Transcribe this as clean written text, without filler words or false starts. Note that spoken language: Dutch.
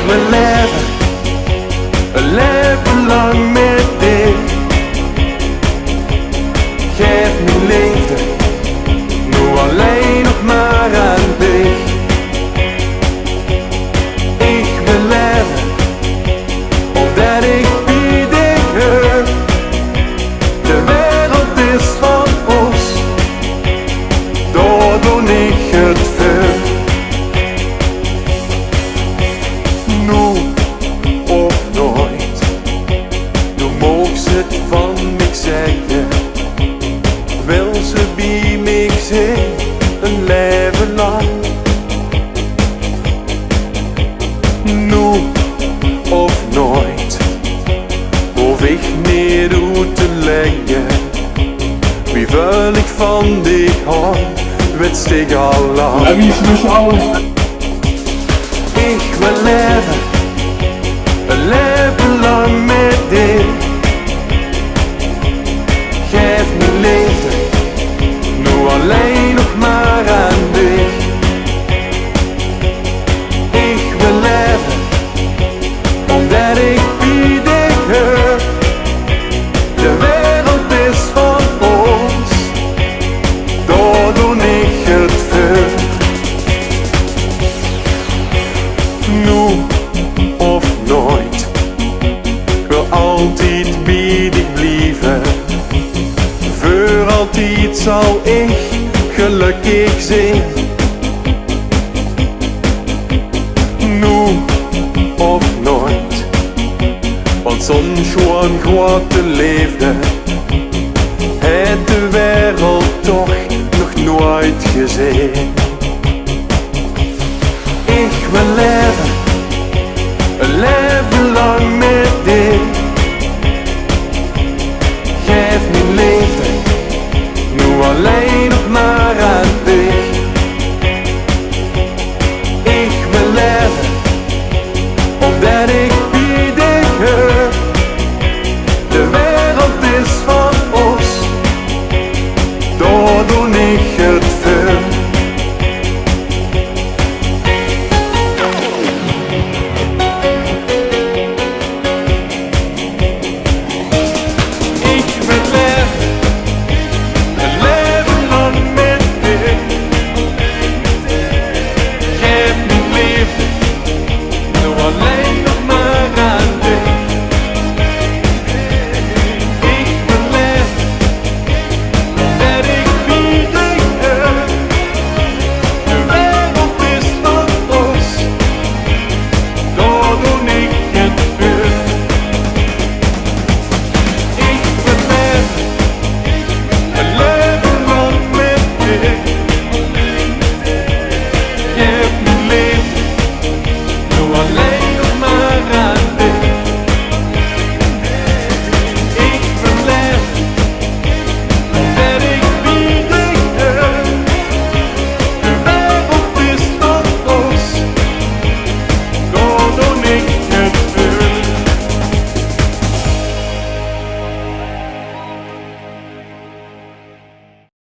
wil leven, een leven lang met dich. Geef me liefde, nu alleen nog maar aan dich. Ik wil leven, omdat ik bij dich hoor. De wereld is van ons, daar doe ik het voor. Nu of nooit, du moogt het van mij zeggen. Wil ze bij mij zijn, een leven lang. Nu of nooit, hoef ik niet uit te leggen. Wie wil ik van dich houden, wist ik al lang. En wie is dus alles? Ik wil leven, een leven lang met dich. Geef me liefde, nu alleen nog maar aan dich. Ik wil leven, omdat ik bij dich hoor. De wereld is van ons, daar doe ik het voor. Nu of nooit, ik wil altijd bij dich blijven. Voor altijd zal ik gelukkig zijn. Nu of nooit, want zo'n schoon grote liefde heeft de wereld toch nog nooit gezien. Ik wil leven,